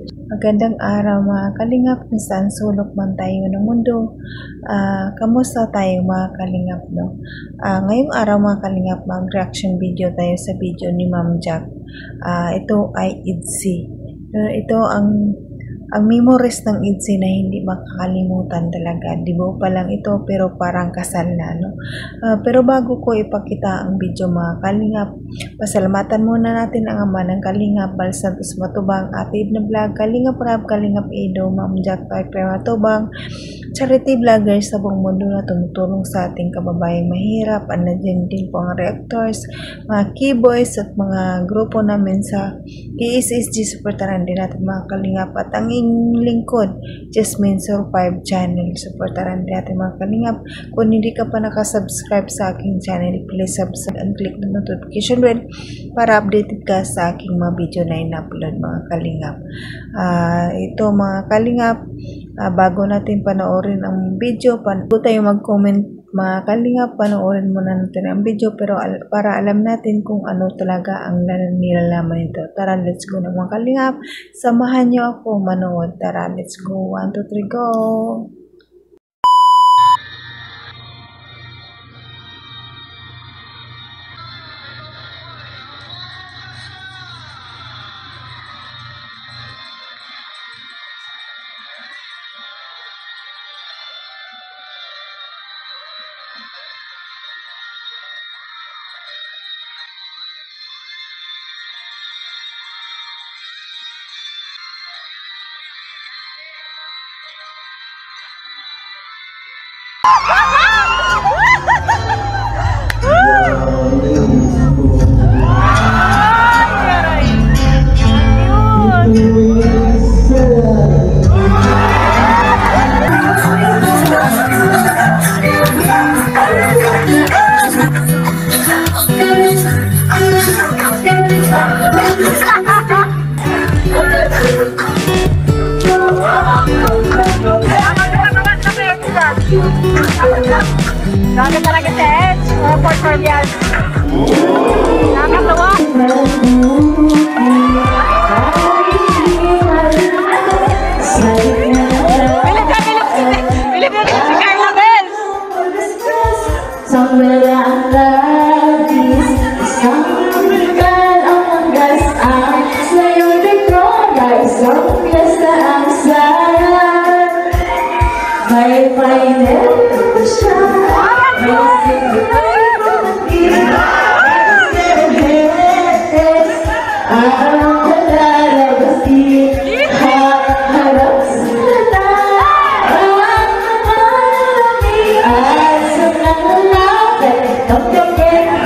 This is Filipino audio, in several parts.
Magandang araw mga kalingap, nasaan sulok man tayo ng mundo. Kamusta tayo mga kalingap, no? Ngayong araw mga kalingap, mag-reaction video tayo sa video ni Ma'am Jack. Ito ay IDZY. Ito ang memories ng IDZY na hindi makakalimutan talaga. Dibo pa lang ito pero parang kasal na, no? Pero bago ko ipakita ang video mga kalingap, pasalamatan muna natin ang ama ng kalingap, Bal Santos Matubang, Atid na Vlog, Kalingap Rab, Kalingap Edo, Ma'am Jack Piper Matubang, charity vlogger sa buong mundo na tumutulong sa ating kababayang mahirap. Nandiyan din po ang reactors, mga keyboys at mga grupo namin sa KSSG. Supportaran din natin mga kalingap at ang lingkod, Jasmine Survive channel. Supportaran din natin mga kalingap. Kung hindi ka pa nakasubscribe sa aking channel, please subscribe and click the notification bell para updated ka sa aking mga video na in-upload mga kalingap. Ito mga kalingap, bago natin panoorin ang video, bago tayo mag-comment mga kalingap, panoorin muna natin ang video pero para alam natin kung ano talaga ang nilalaman nito. Tara, let's go na mga kalingap. Samahan nyo ako manood. Tara, let's go. 1, 2, 3, go! Grabe talaga si Edge, portfolio. Nakakatawa. Bilip na si Carla Bell. Somewhere on the east, somewhere among us, sa'yo di ko, isang piyesta ang sayang. May painel ko siya, may sinipay ko mag-ihetes, ang kalalabas di harap sila na, ang malamig at sa nangalapit, kapag-ibig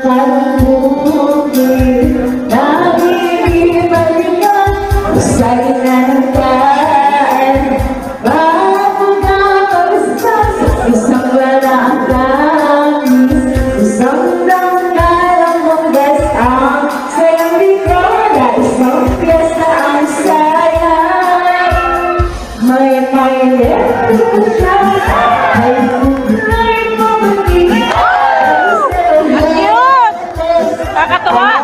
parang bumugin, nabibalik ang usay na ng kaan. Bago na pag-isas, isang wala ang tamis, isang danggal ang best ang sayang likod, isang piyesta ang sayang. May painit ko siya, may tunay ko mag-iwas. Nakakatawa.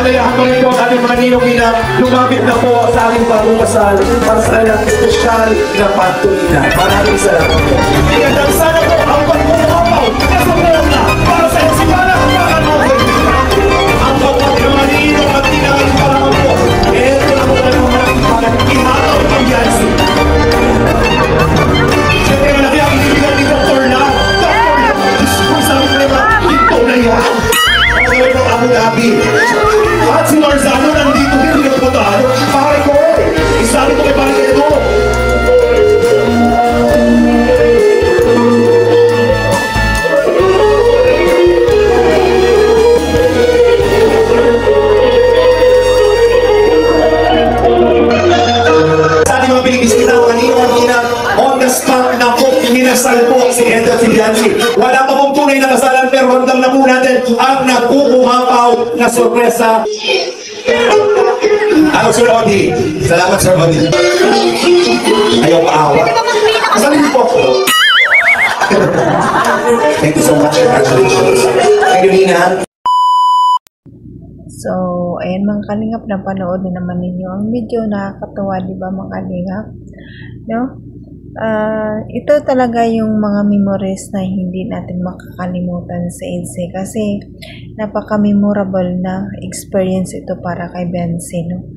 Alalayahan ko rin po ang ating mga ninong na lumapit na po sa ating pagmumasal para sa kanilang espesyal na pagtulinan. Maraming salamat po. Iyadang sana po ang pagmumukapaw na sumulong na para sa isimana ng mga kanawin. Ang bawat ng mga ninong at tinangaling pa naman po. Ito na po na mga nakipagan ihataw ng Yancy. Siyempre malaki ang ibigay ni Dr. Na. Dr. Na, kung sabi ko naman, ito na yan. Ang ng Abu Dhabi. At si Marzano nandito din, hindi ko talo. Pare ko, isabi ko kay pare ito. Sa ating mga pinibisita ko kanina, on the spot na po, hinasal po si Ethel Filianzi. Wala pa pong tunay na kasalan, pero ramdam na po natin ang nagkukumapaw na sorpresa. Ano, Sir Odi? Salamat, Sir Odi. Ayaw paawa. Kasalin niyo po ako. Thank you so much. Congratulations. Thank you, Nina. So, ayan mga kalingap, napanood na naman ninyo ang video. Nakakatawa, di ba mga kalingap? No? Ito talaga yung mga memories na hindi natin makakalimutan sa EDSA kasi napaka-memorable na experience ito para kay Benzi, no?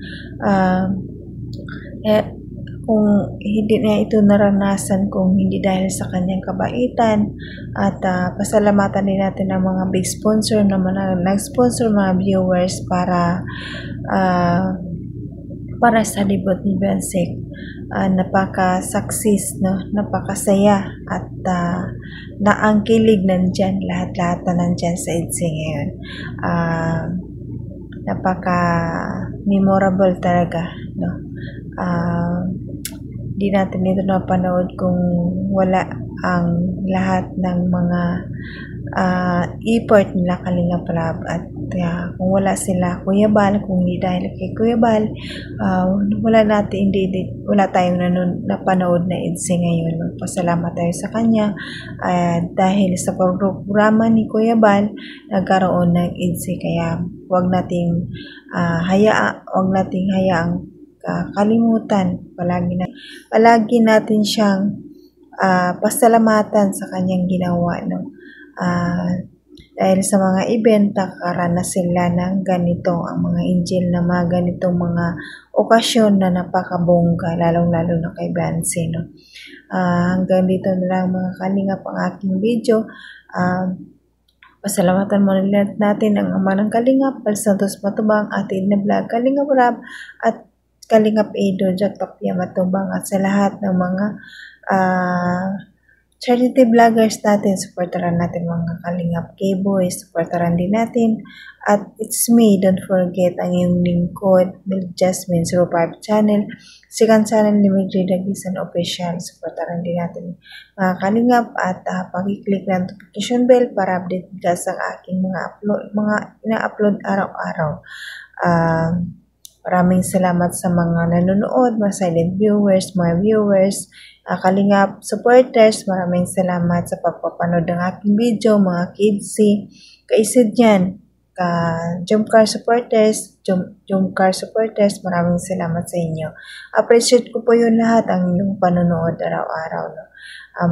Kung hindi na ito naranasan, kung hindi dahil sa kanyang kabaitan, at pasalamatan din natin ang mga big sponsor na nag-sponsor mga viewers para sa libot ni Benzi. Napaka-success, no? Napakasaya at naangkilig nandyan, lahat-lahat na nandyan sa EDSA ngayon. Napaka-memorable talaga, no? Di natin ito napanood kung wala ang lahat ng mga effort nila Kalingap Rab, at kung wala sila Kuya Bal, kung hindi dahil kay Kuya Bal, wala tayong napanood na EDSA ngayon. Pasalamat tayo sa kanya dahil sa programa ni Kuya Bal nagkaroon ng EDSA, kaya huwag nating hayaang kalimutan. Palagi natin siyang pasalamatan sa kanyang ginawa, no? Dahil sa mga event, nakaranas sila ng ganito, ang mga angel na mga ganitong mga okasyon na napakabongga, lalong-lalo na kay Benzi, no? Hanggang dito na lang mga kalingap ang aking video. Pasalamatan muna natin ang ama ng Kalingap, Bal Santos Matubang, atin na vlog Kalingap Rab, at Kalingap Edo, Jack Tapia Matubang, at sa lahat ng mga charity vloggers natin. Supportaran natin mga Kalingap K-Boys, supportaran din natin. At it's me, don't forget ang iyong lingkod, Milk Jasmine 05 channel, second channel ni Mildred Dagisan Official. Supportaran din natin mga Kalingap, at pag-click ng notification bell para update ka sa aking mga ina-upload araw-araw. Maraming salamat sa mga nanonood, mga silent viewers, mga viewers, Kalingap supporters. Maraming salamat sa pagpapanood ng aking video, mga kidsi, kaisid yan, Jumcar supporters, Jumcar supporters, maraming salamat sa inyo. Appreciate ko po yun lahat, ang inyong panonood araw-araw, no?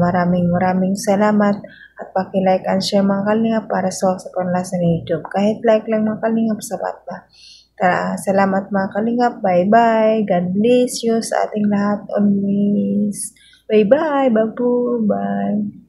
Maraming salamat, at paki-like and share mga Kalingap para sa panlasa ng YouTube. Kahit like lang mga Kalingap, sapat ba? Salamat mga Kalingap. Bye-bye. God bless you sa ating lahat always. Bye-bye. Babu. Bye.